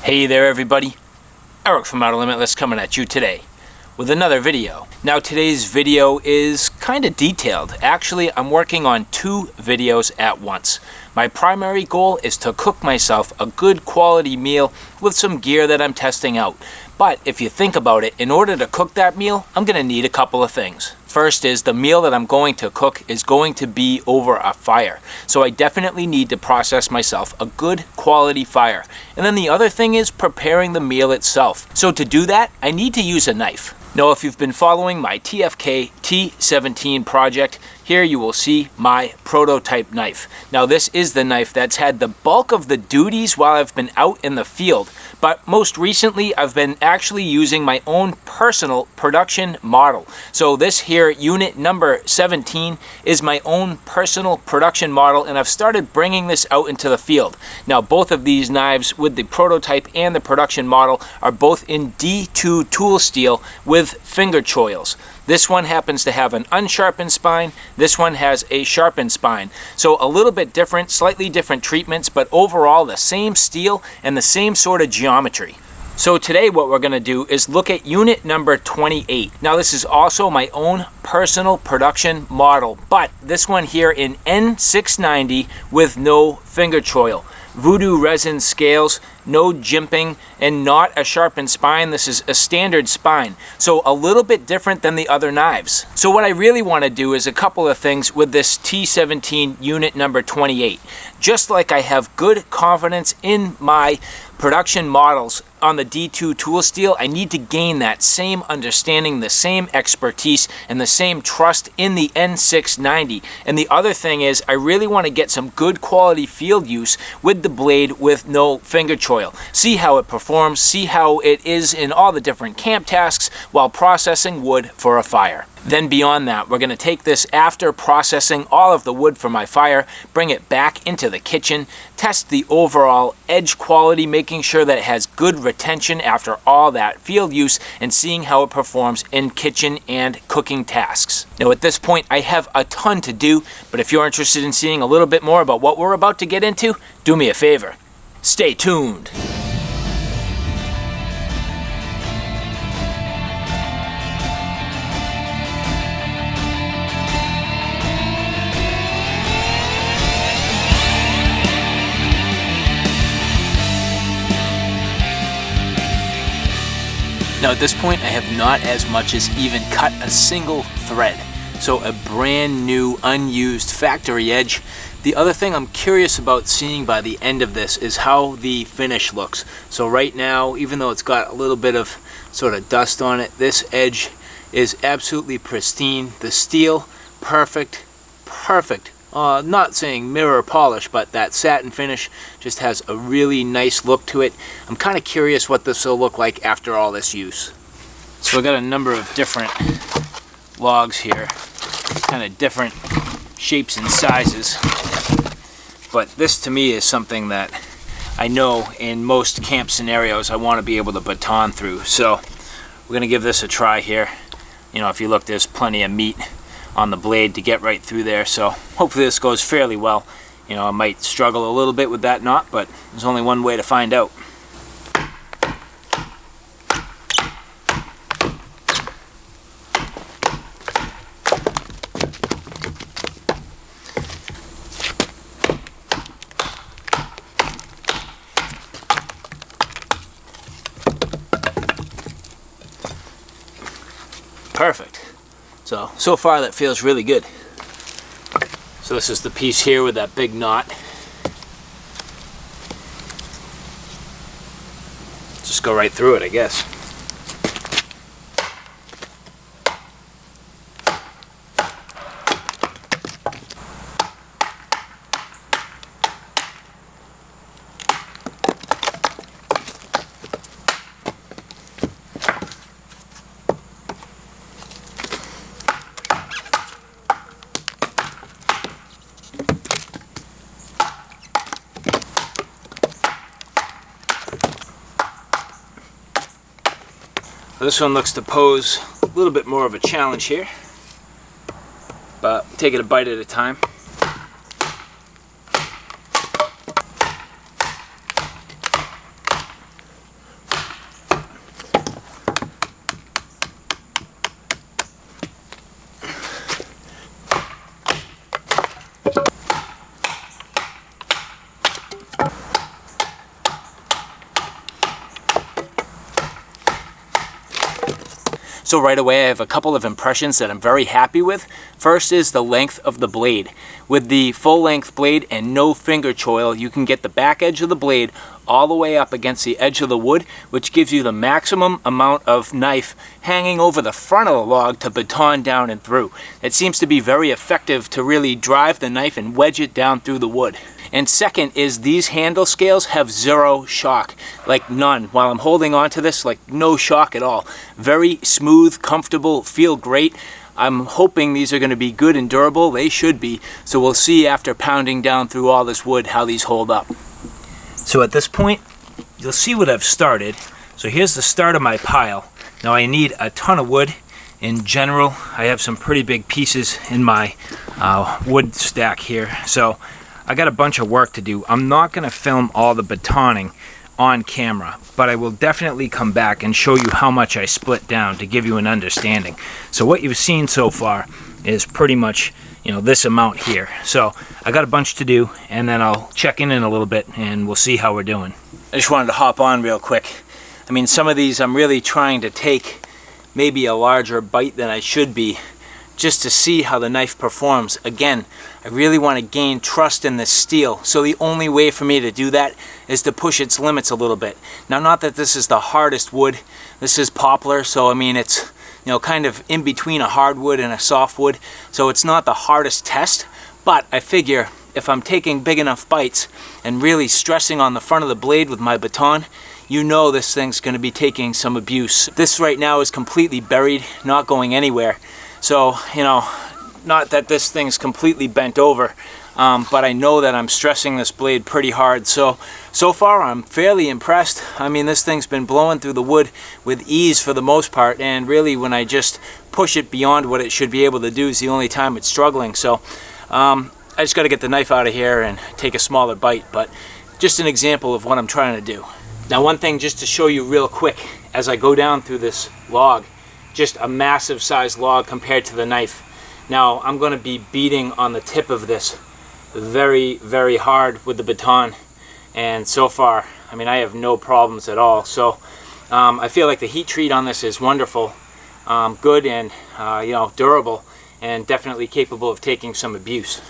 Hey there everybody, Eric from OUTER LIMITLESS coming at you today with another video. Now today's video is kind of detailed. Actually, I'm working on two videos at once. My primary goal is to cook myself a good quality meal with some gear that I'm testing out. But if you think about it, in order to cook that meal, I'm going to need a couple of things. First is the meal that I'm going to cook is going to be over a fire. So I definitely need to process myself a good quality fire. And then the other thing is preparing the meal itself. So to do that, I need to use a knife. Now, if you've been following my TFK T17 project, here you will see my prototype knife. Now, this is the knife that's had the bulk of the duties while I've been out in the field. But most recently, I've been actually using my own personal production model. So this here, unit number 17, is my own personal production model, and I've started bringing this out into the field. Now, both of these knives with the prototype and the production model are both in D2 tool steel with finger choils. This one happens to have an unsharpened spine. This one has a sharpened spine. So a little bit different, slightly different treatments, but overall the same steel and the same sort of geometry. So today what we're going to do is look at unit number 28. Now this is also my own personal production model, but this one here in N690 with no finger choil. Voodoo resin scales, no jimping, and not a sharpened spine. This is a standard spine, so a little bit different than the other knives. So what I really want to do is a couple of things with this T17 unit number 28. Just like I have good confidence in my production models on the D2 tool steel, I need to gain that same understanding, the same expertise, and the same trust in the N690. And the other thing is, I really want to get some good quality field use with the blade with no finger choil. See how it performs, see how it is in all the different camp tasks while processing wood for a fire. Then beyond that, we're going to take this after processing all of the wood for my fire, bring it back into the kitchen, test the overall edge quality, making sure that it has good retention after all that field use, and seeing how it performs in kitchen and cooking tasks. Now at this point, I have a ton to do, but if you're interested in seeing a little bit more about what we're about to get into, do me a favor. Stay tuned. Now at this point, I have not as much as even cut a single thread. So a brand new, unused factory edge. The other thing I'm curious about seeing by the end of this is how the finish looks. So right now, even though it's got a little bit of sort of dust on it, this edge is absolutely pristine. The steel, perfect, perfect. Not saying mirror polish, but that satin finish just has a really nice look to it. I'm kind of curious what this will look like after all this use. So I've got a number of different logs here, kind of different shapes and sizes. But this to me is something that I know in most camp scenarios I want to be able to baton through. So we're going to give this a try here. You know, if you look, there's plenty of meat on the blade to get right through there, so hopefully this goes fairly well. You know, I might struggle a little bit with that knot, but there's only one way to find out. Perfect. So far that feels really good. So this is the piece here with that big knot. Just go right through it, I guess. This one looks to pose a little bit more of a challenge here, but take it a bite at a time. So right away I have a couple of impressions that I'm very happy with. First is the length of the blade. With the full length blade and no finger choil, you can get the back edge of the blade all the way up against the edge of the wood, which gives you the maximum amount of knife hanging over the front of the log to baton down and through. It seems to be very effective to really drive the knife and wedge it down through the wood. And second is these handle scales have zero shock, like none. While I'm holding on to this, like no shock at all. Very smooth, comfortable, feel great. I'm hoping these are going to be good and durable. They should be. So we'll see after pounding down through all this wood how these hold up. So at this point, you'll see what I've started. So here's the start of my pile. Now I need a ton of wood. In general, I have some pretty big pieces in my wood stack here. So I got a bunch of work to do. I'm not going to film all the batoning on camera, but I will definitely come back and show you how much I split down to give you an understanding. So what you've seen so far is pretty much, this amount here. So I got a bunch to do, and then I'll check in a little bit and we'll see how we're doing. I just wanted to hop on real quick. I mean, some of these I'm really trying to take maybe a larger bite than I should be, just to see how the knife performs. Again, I really want to gain trust in this steel, so the only way for me to do that is to push its limits a little bit. Now, not that this is the hardest wood. This is poplar, so I mean it's kind of in between a hardwood and a softwood, so it's not the hardest test, but I figure if I'm taking big enough bites and really stressing on the front of the blade with my baton, this thing's going to be taking some abuse. This right now is completely buried, not going anywhere. So, not that this thing's completely bent over, but I know that I'm stressing this blade pretty hard. So far I'm fairly impressed. I mean, this thing's been blowing through the wood with ease for the most part, and really when I just push it beyond what it should be able to do is the only time it's struggling. So I just got to get the knife out of here and take a smaller bite, but just an example of what I'm trying to do. Now, one thing just to show you real quick as I go down through this log, just a massive size log compared to the knife. Now I'm going to be beating on the tip of this very, very hard with the baton, and so far, I mean, I have no problems at all. So I feel like the heat treat on this is wonderful, good, and durable, and definitely capable of taking some abuse.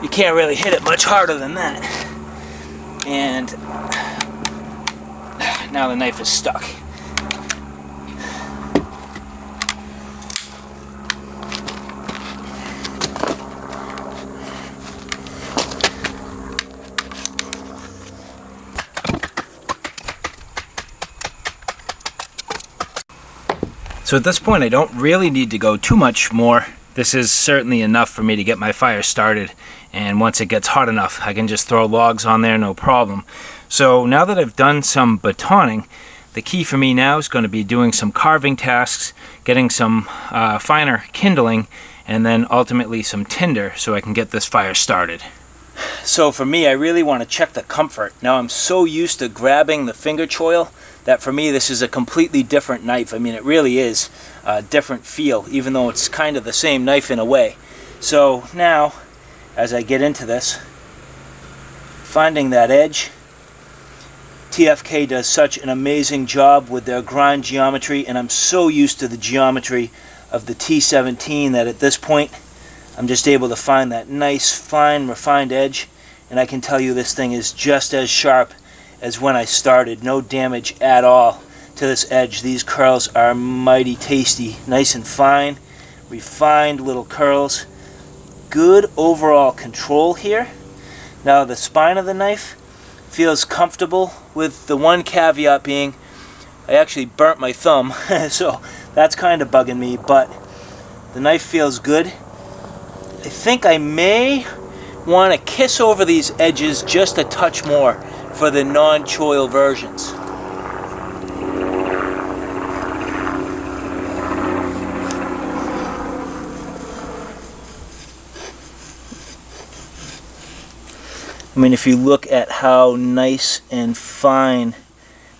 You can't really hit it much harder than that. And now the knife is stuck. So at this point I don't really need to go too much more. This is certainly enough for me to get my fire started, and once it gets hot enough I can just throw logs on there, no problem. So now that I've done some batoning, the key for me now is going to be doing some carving tasks, getting some finer kindling, and then ultimately some tinder so I can get this fire started. So for me, I really want to check the comfort. Now I'm so used to grabbing the finger choil that for me this is a completely different knife. I mean, it really is a different feel, even though it's kind of the same knife in a way. So now, as I get into this, finding that edge, TFK does such an amazing job with their grind geometry, and I'm so used to the geometry of the T17 that at this point I'm just able to find that nice, fine, refined edge, and I can tell you this thing is just as sharp as when I started. No damage at all to this edge. These curls are mighty tasty, nice and fine, refined little curls. Good overall control here. Now the spine of the knife feels comfortable, with the one caveat being I actually burnt my thumb, so that's kind of bugging me, but the knife feels good. I think I may want to kiss over these edges just a touch more for the non-choil versions. I mean, if you look at how nice and fine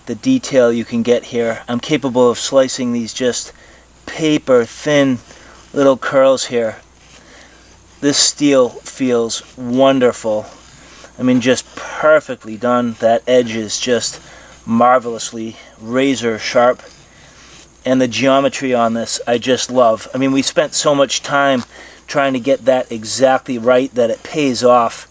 the detail you can get here, I'm capable of slicing these just paper thin little curls here. This steel feels wonderful. I mean, just perfectly done. That edge is just marvelously razor sharp. And the geometry on this, I just love. I mean, we spent so much time trying to get that exactly right that it pays off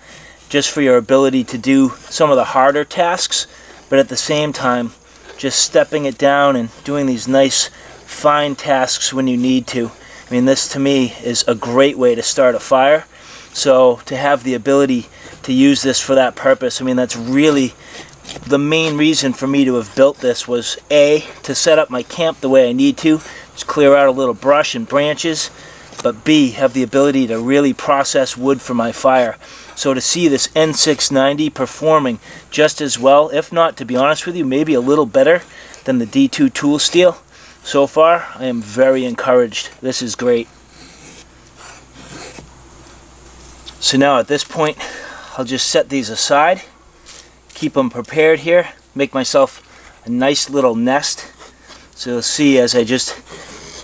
just for your ability to do some of the harder tasks, but at the same time, just stepping it down and doing these nice, fine tasks when you need to. I mean, this to me is a great way to start a fire. So to have the ability to use this for that purpose, I mean, that's really the main reason for me to have built this was A, to set up my camp the way I need to, just clear out a little brush and branches, but B, have the ability to really process wood for my fire. So to see this N690 performing just as well, if not, to be honest with you, maybe a little better than the D2 tool steel, so far, I am very encouraged. This is great. So now at this point, I'll just set these aside, keep them prepared here, make myself a nice little nest. So you'll see as I just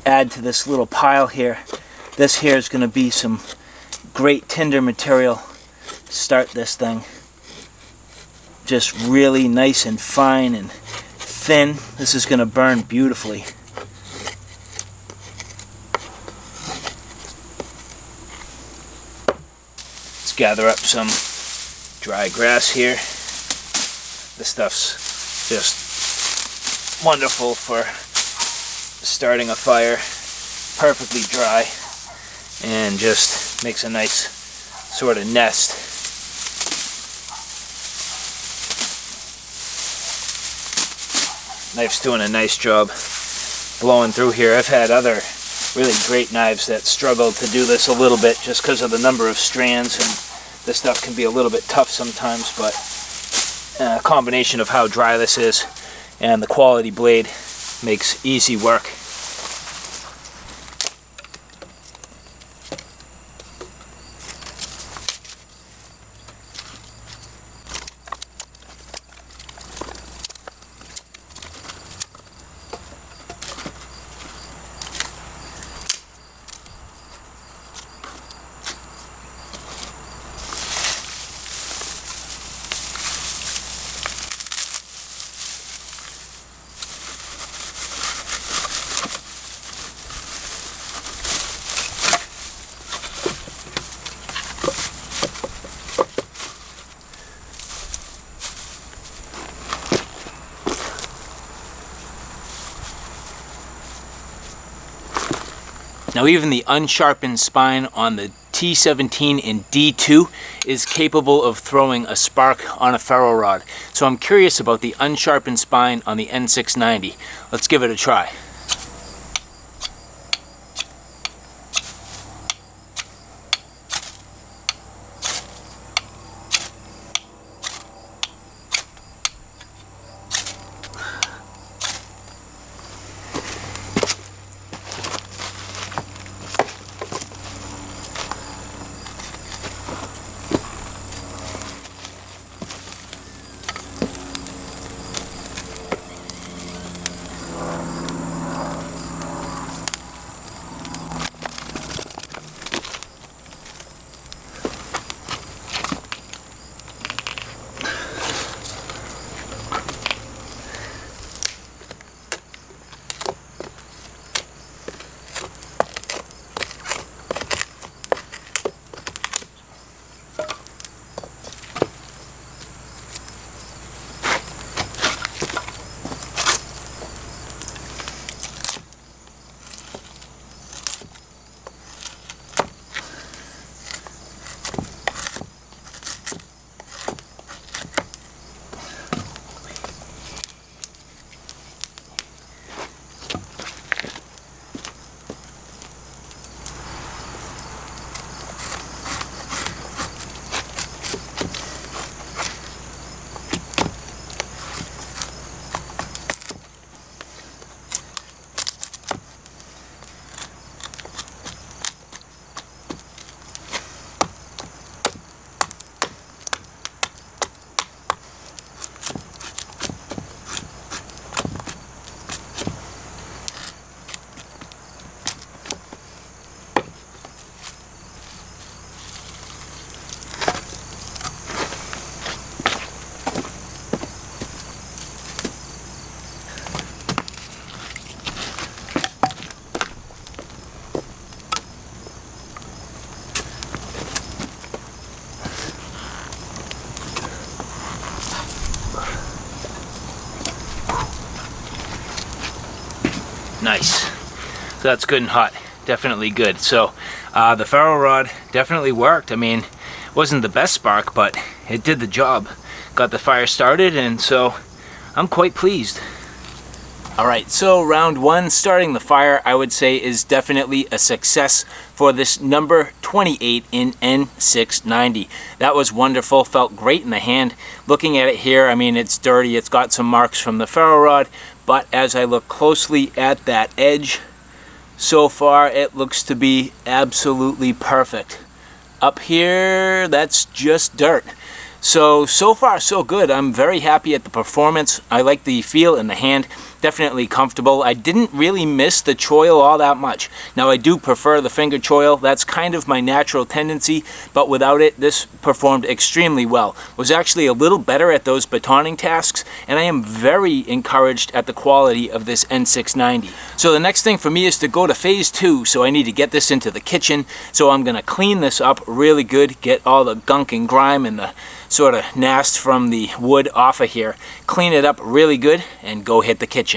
add to this little pile here, this here is going to be some great tinder material to start this thing. Just really nice and fine and thin. This is going to burn beautifully. Let's gather up some dry grass here. This stuff's just wonderful for starting a fire. Perfectly dry and just makes a nice sort of nest. Knife's doing a nice job blowing through here. I've had other really great knives that struggle to do this a little bit just because of the number of strands, and this stuff can be a little bit tough sometimes, but a combination of how dry this is and the quality blade makes easy work. Now even the unsharpened spine on the T17 and D2 is capable of throwing a spark on a ferro rod. So I'm curious about the unsharpened spine on the N690. Let's give it a try. Nice. So that's good and hot. Definitely good. So the ferro rod definitely worked. I mean, it wasn't the best spark, but it did the job. Got the fire started, and so I'm quite pleased. Alright, so round one, starting the fire, I would say is definitely a success for this number 28 in N690. That was wonderful, felt great in the hand. Looking at it here, I mean, it's dirty, it's got some marks from the ferro rod, but as I look closely at that edge, so far it looks to be absolutely perfect. Up here, that's just dirt. So far so good. I'm very happy at the performance. I like the feel in the hand. Definitely comfortable. I didn't really miss the choil all that much. Now I do prefer the finger choil. That's kind of my natural tendency, but without it, this performed extremely well. Was actually a little better at those batoning tasks, and I am very encouraged at the quality of this N690. So the next thing for me is to go to phase 2, so I need to get this into the kitchen. So I'm gonna clean this up really good, get all the gunk and grime and the sort of nast from the wood off of here, clean it up really good, and go hit the kitchen.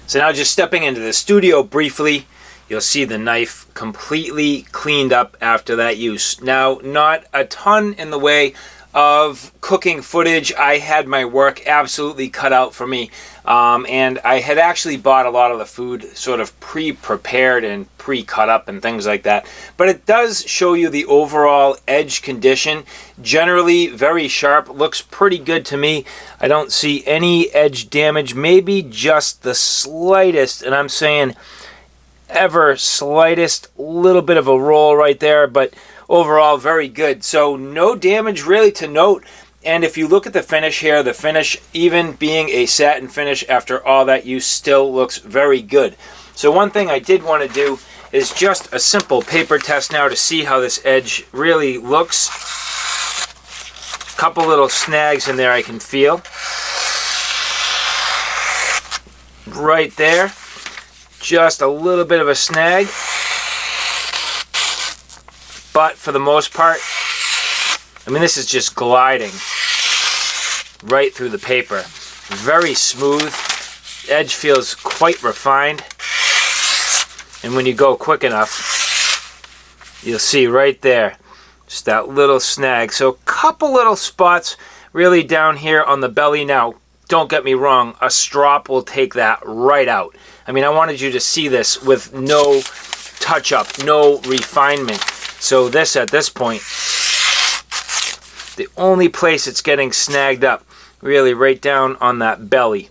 So now just stepping into the studio briefly, you'll see the knife completely cleaned up after that use. Now, not a ton in the way of cooking footage. I had my work absolutely cut out for me, and I had actually bought a lot of the food sort of pre-prepared and pre-cut up and things like that. But it does show you the overall edge condition. Generally very sharp, looks pretty good to me. I don't see any edge damage, maybe just the slightest, and I'm saying ever slightest little bit of a roll right there, but overall very good. So no damage really to note. And if you look at the finish here, the finish, even being a satin finish after all that use, still looks very good. So one thing I did want to do is just a simple paper test now to see how this edge really looks. Couple little snags in there I can feel. Right there. Just a little bit of a snag. But for the most part, I mean, this is just gliding right through the paper. Very smooth. Edge feels quite refined. And when you go quick enough, you'll see right there, just that little snag. So a couple little spots really down here on the belly. Now, don't get me wrong, a strop will take that right out. I mean, I wanted you to see this with no touch-up, no refinement. So this, at this point, the only place it's getting snagged up, really right down on that belly.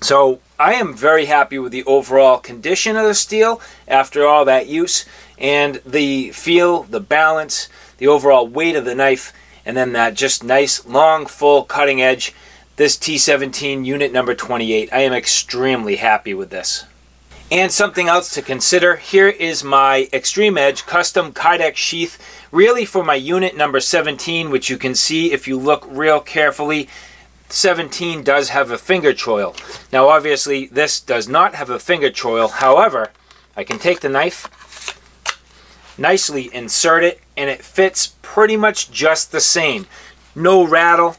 So I am very happy with the overall condition of the steel after all that use, and the feel, the balance, the overall weight of the knife, and then that just nice, long, full cutting edge. This T17 unit number 28. I am extremely happy with this. And something else to consider, here is my Extreme Edge custom Kydex sheath, really for my unit number 17, which you can see if you look real carefully. 17 does have a finger choil. Now obviously this does not have a finger choil, however, I can take the knife, nicely insert it, and it fits pretty much just the same. No rattle,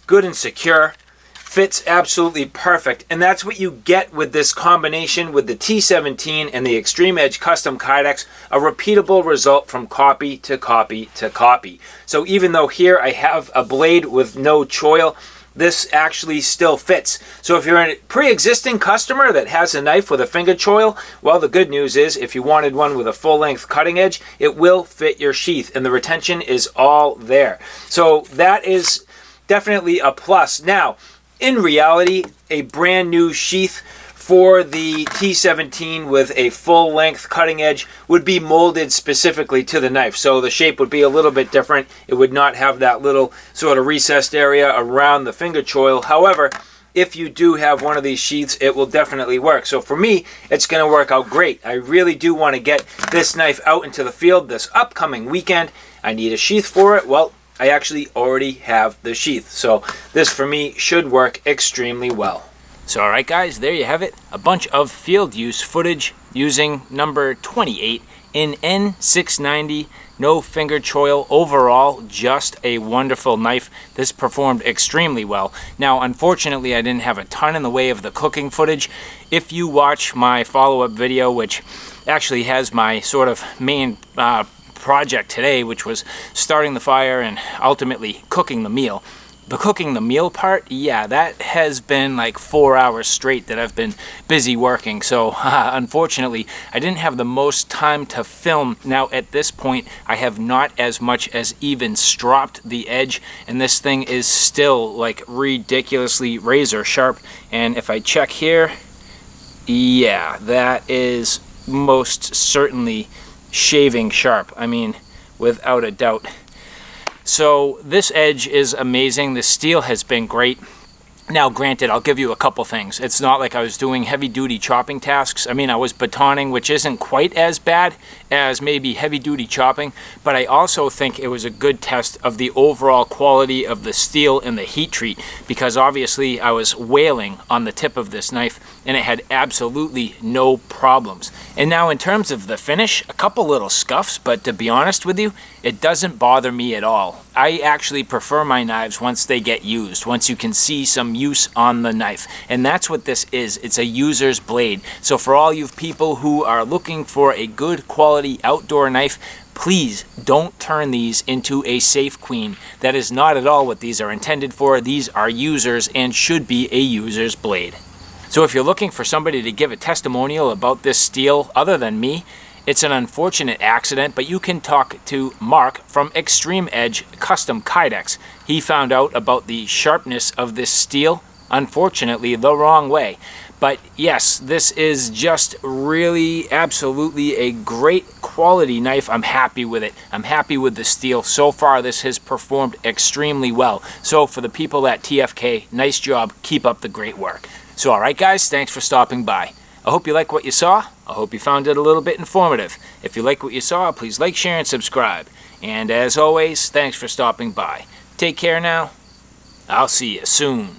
good and secure. Fits absolutely perfect, and that's what you get with this combination with the T17 and the Extreme Edge Custom Kydex, a repeatable result from copy to copy to copy. So even though here I have a blade with no choil, this actually still fits. So if you're a pre-existing customer that has a knife with a finger choil, well, the good news is if you wanted one with a full-length cutting edge, it will fit your sheath, and the retention is all there. So that is definitely a plus. Now, in reality, a brand new sheath for the T17 with a full-length cutting edge would be molded specifically to the knife. So the shape would be a little bit different. It would not have that little sort of recessed area around the finger choil. However, if you do have one of these sheaths, it will definitely work. So for me, it's going to work out great. I really do want to get this knife out into the field this upcoming weekend. I need a sheath for it. Well, I actually already have the sheath. So this for me should work extremely well. So alright guys, there you have it. A bunch of field use footage using number 28 in N690, no finger choil. Overall, just a wonderful knife. This performed extremely well. Now, unfortunately, I didn't have a ton in the way of the cooking footage. If you watch my follow-up video, which actually has my sort of main project today, which was starting the fire and ultimately cooking the meal. The cooking the meal part, yeah, that has been like 4 hours straight that I've been busy working. So unfortunately, I didn't have the most time to film. Now at this point, I have not as much as even stropped the edge, and this thing is still like ridiculously razor sharp. And if I check here, yeah, that is most certainly shaving sharp. I mean, without a doubt. So this edge is amazing. The steel has been great. Now granted, I'll give you a couple things. It's not like I was doing heavy duty chopping tasks. I mean, I was batoning, which isn't quite as bad as maybe heavy duty chopping, but I also think it was a good test of the overall quality of the steel and the heat treat, because obviously I was wailing on the tip of this knife and it had absolutely no problems. And now in terms of the finish, a couple little scuffs, but to be honest with you, it doesn't bother me at all. I actually prefer my knives once they get used, once you can see some use on the knife. And that's what this is. It's a user's blade. So for all you people who are looking for a good quality outdoor knife, please don't turn these into a safe queen. That is not at all what these are intended for. These are users and should be a user's blade. So if you're looking for somebody to give a testimonial about this steel other than me, it's an unfortunate accident, but you can talk to Mark from Extreme Edge Custom Kydex. He found out about the sharpness of this steel, unfortunately, the wrong way. But yes, this is just really absolutely a great quality knife. I'm happy with it. I'm happy with the steel. So far, this has performed extremely well. So for the people at TFK, nice job. Keep up the great work. So all right, guys, thanks for stopping by. I hope you like what you saw. I hope you found it a little bit informative. If you like what you saw, please like, share, and subscribe. And as always, thanks for stopping by. Take care now. I'll see you soon.